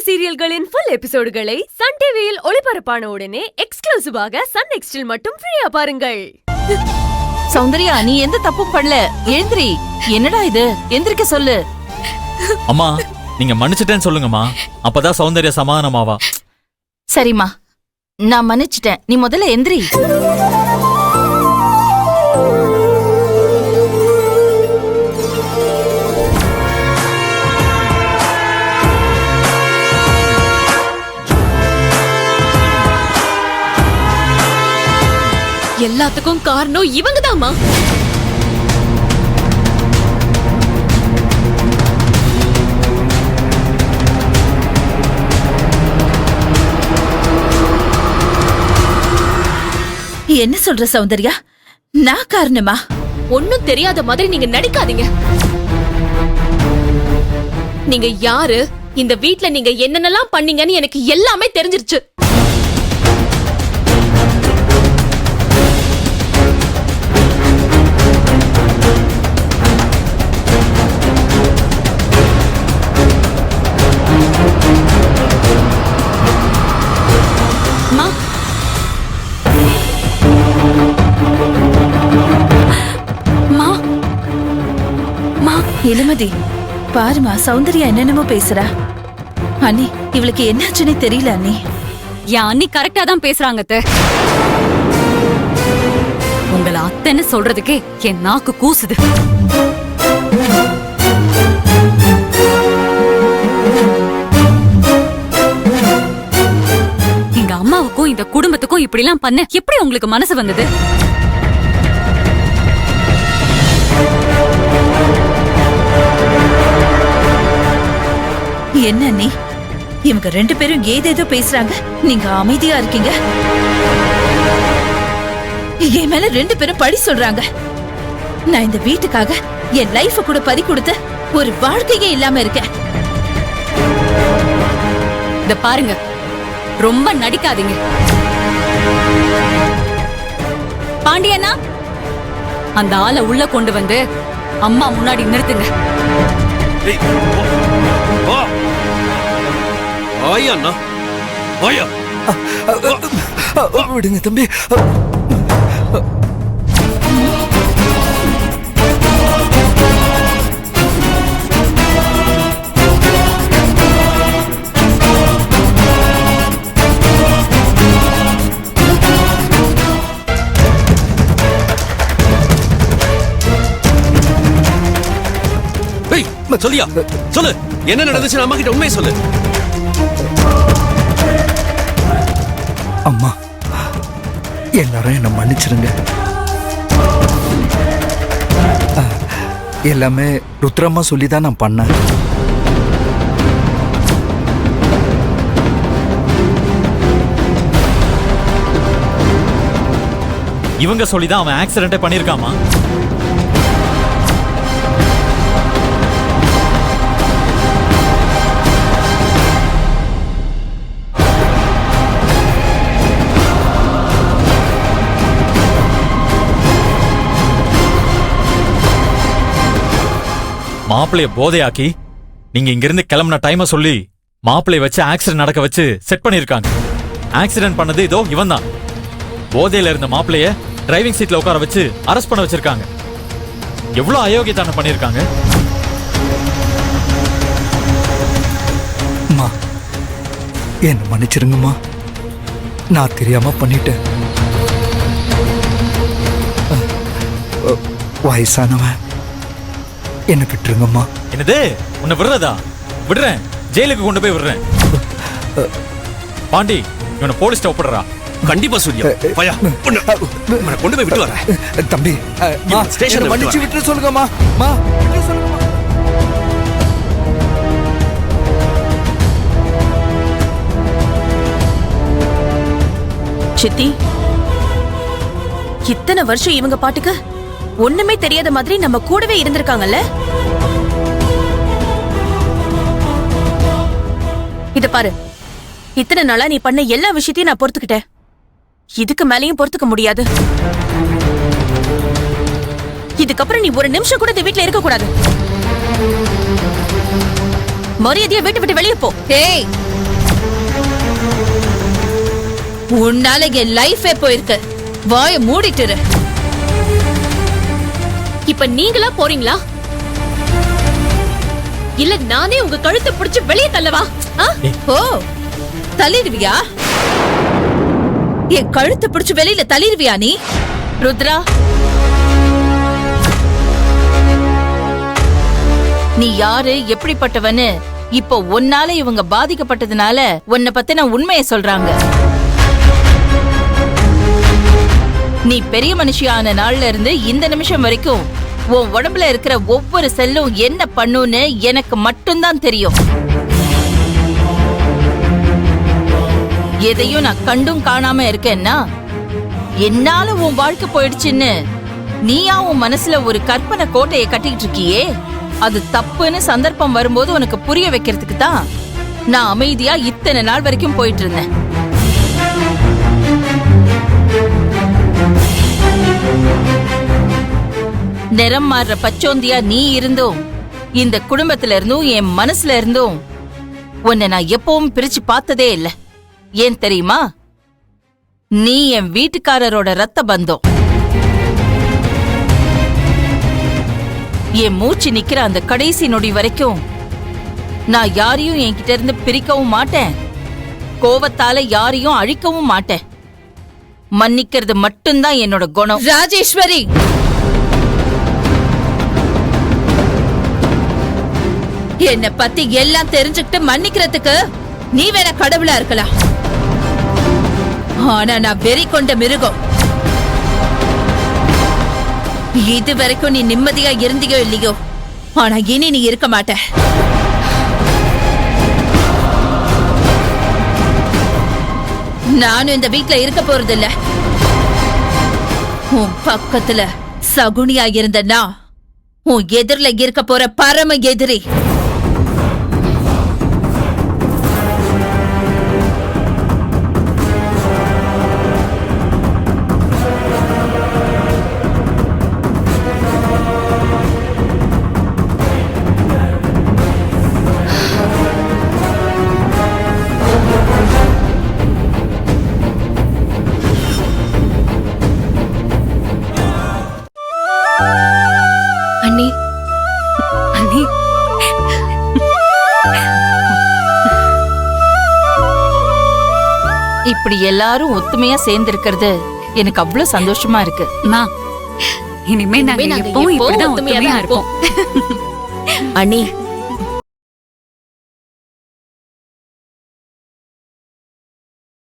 சீரியல்களின் full எபிசோடுகளை Sun டிவியில் ஒளிபரப்பான உடனே எக்ஸ்க்ளூசிவாக சன் நெக்ஸ்டில் மட்டும் ஃப்ரீயா பாருங்கள். சௌந்தர்யா, நீ எந்த தப்பும் பண்ணல. எழுந்திரி. என்னடா இது? எந்திரிக்க சொல்லு. அம்மா, நீங்க மன்னிச்சிட்டேன்னு சொல்லுங்கம்மா. அப்பதான் சௌந்தர்யா சமாதானமாவா. சரிம்மா, நான் மன்னிச்சிட்டேன். நீ முதல்ல எந்திரி. எல்லாத்துக்கும் காரணம் இவங்கதாம்மா. என்ன சொல்ற சௌந்தர்யா? நான் காரணமா? ஒன்னும் தெரியாத மாதிரி நீங்க நடிக்காதீங்க. நீங்க யாரு, இந்த வீட்ல நீங்க என்னென்னலாம் பண்ணீங்கன்னு எனக்கு எல்லாமே தெரிஞ்சிருச்சு. இளமதி, பாருமா, சௌந்தர்யா என்னென்னமோ பேசுறா. அண்ணி, இவளுக்கு என்னாச்சுன்னு தெரியல அண்ணி. என் அண்ணி கரெக்டா தான் பேசுறாங்க. உங்களை அத்தைன்னு சொல்றதுக்கே என் நாக்கு கூசுது. எங்க அம்மாவுக்கும் இந்த குடும்பத்துக்கும் இப்படி எல்லாம் பண்ண எப்படி உங்களுக்கு மனசு வந்தது? என்ன நீ? இவங்க ரெண்டு பேரும் ஏதேதோ பேசுறாங்க, நீங்க அமைதியா இருக்கீங்க. என் மேல ரெண்டு பேரும் பழி சொல்றாங்க. நான் இந்த வீட்டுக்காக என் லைஃப கூட பறி கொடுத்து ஒரு வாழ்க்கையே இல்லாம இருக்கேன். இத பாருங்க, ரொம்ப நடிக்காதீங்க. பாண்டியனா, அந்த ஆளை உள்ள கொண்டு வந்து அம்மா முன்னாடி நிறுத்துங்க. விடுங்க தம்பி. சொல்லியா, சொல்லு, என்ன நடந்துச்சு? அம்மா கிட்ட உண்மையை சொல்லு. அம்மா, எல்லாரும் என்ன மன்னிச்சிருங்க. எல்லாமே ருத்ரம்மா சொல்லிதான் நான் பண்ணேன். இவங்க சொல்லிதான் அவன் ஆக்சிடென்ட் பண்ணிருக்காமா. மாப்பிளைய போதையாக்கி நீங்க இங்கிருந்து கிளம்பின டைம சொல்லி மாப்பிளைய வச்சு ஆக்சிடென்ட் நடக்க வச்சு செட் பண்ணிருக்காங்க. ஆக்சிடென்ட் பண்ணது இதோ இவன் தான். போதையில இருந்த மாப்பிளைய டிரைவிங் சீட்ல உட்கார வச்சு அரெஸ்ட் பண்ண வச்சிருக்காங்க. எவ்வளவு அயோக்கியத்தனம் பண்ணிருக்காங்க. அம்மா, என்ன மன்னிச்சிருங்கம்மா. நான் தெரியாம பண்ணிட்டேன். வயசானவன், என்ன விட்டுருங்கம்மா. என்னது? உன்னை விடுறதா? விடுறேன், ஜெயிலுக்கு கொண்டு போய் விடுறேன். பாண்டி, இவனை போலீஸ்ட ஒப்பிடுறா. கண்டிப்பா சூர்யா, பயா கொண்டு போய் விட்டு வரேன். தம்பி, ஸ்டேஷன் மன்னிச்சு விட்டு சொல்லுங்கம்மா. சித்தி, இத்தனை வருஷம் இவங்க பாட்டுக்கு ஒண்ணுமே தெரியாத மாதிரி நம்ம கூடவே இருந்திருக்காங்கல்ல. இத பாரு, இத்தனை நாளா நீ பண்ண எல்லா விஷயத்தையும் நான் பொறுத்துக்கிட்டேன். இதுக்கு மேலையும் பொறுத்துக்க முடியாது. இதுக்கப்புறம் நீ ஒரு நிமிஷம் கூட இந்த வீட்ல இருக்க கூடாது. மரியாதையா வீட்டு விட்டு வெளியே போ. ஏய், உன்னால என் லைஃபே போயிருக்கு. வாய மூடிட்டு இரு. இப்ப நீங்களா போறீங்களா இல்ல நானே உங்க கழுத்தை பிடிச்சு வெளியே தள்ளவா? ஓ, தள்ளிடுவியா? என் கழுத்தை பிடிச்சு வெளியில தள்ளிடுவியா நீ? ருத்ரா, நீ யாரு, எப்படிப்பட்டவன்னு இப்போ உன்னால இவங்க பாதிக்கப்பட்டதுனால உன்னை பத்தின உண்மையை சொல்றாங்க. நீ பெரிய மனுஷியான நாள்ல இருந்து இந்த நிமிஷம் வரைக்கும் உன் உடம்புல இருக்கிற ஒவ்வொரு செல்லும் என்ன பண்ணுன்னு எனக்கு மட்டும்தான் தெரியும். எதையும் நான் கண்டும் காணாம இருக்கேன்னா என்னால உன் வாழ்க்கை போயிடுச்சுன்னு நீயா உன் மனசுல ஒரு கற்பனை கோட்டையை கட்டிக்கிட்டு இருக்கியே, அது தப்புன்னு சந்தர்ப்பம் வரும்போது உனக்கு புரிய வைக்கிறதுக்கு தான் நான் அமைதியா இத்தனை நாள் வரைக்கும் போயிட்டு இருந்தேன். நிறம் மாறுற பச்சோந்தியா நீ இருந்தும் இந்த குடும்பத்துல இருந்தும் என் மனசுல இருந்தும் உன்னை நான் எப்பவும் பிரிச்சு பார்த்ததே இல்ல. ஏன் தெரியுமா? நீ என் வீட்டுக்காரரோட ரத்த பந்தம். என் மூச்சு நிக்கிற அந்த கடைசி நொடி வரைக்கும் நான் யாரையும் என்கிட்ட இருந்து பிரிக்கவும் மாட்டேன், கோவத்தால யாரையும் அழிக்கவும் மாட்டேன். மன்னிக்கிறது மட்டும்தான் என்னோட குணம். ராஜேஸ்வரி, என்ன பத்தி எல்லாம் தெரிஞ்சுக்கிட்டு மன்னிக்கிறதுக்கு நீ வேணா கடவுளா இருக்கலாம். ஆனா நான் வெறி கொண்ட மிருகம். இது வரைக்கும் நீ நிம்மதியா இருந்தியோ இல்லையோ, ஆனா இனி நீ இருக்க மாட்ட. நானும் இந்த வீட்ல இருக்க போறதில்ல. உன் பக்கத்துல சகுனியா இருந்தனா உன் எதிரில இருக்க போற பரம எதிரி. அண்ணி, அண்ணி, இப்படி எல்லாரும் ஒத்துமையா சேர்ந்து இருக்கிறது எனக்கு அவ்வளவு சந்தோஷமா இருக்கு. இனிமே நாங்க எப்பவும் இப்படிதான் ஒத்துமையா இருப்போம். அண்ணி,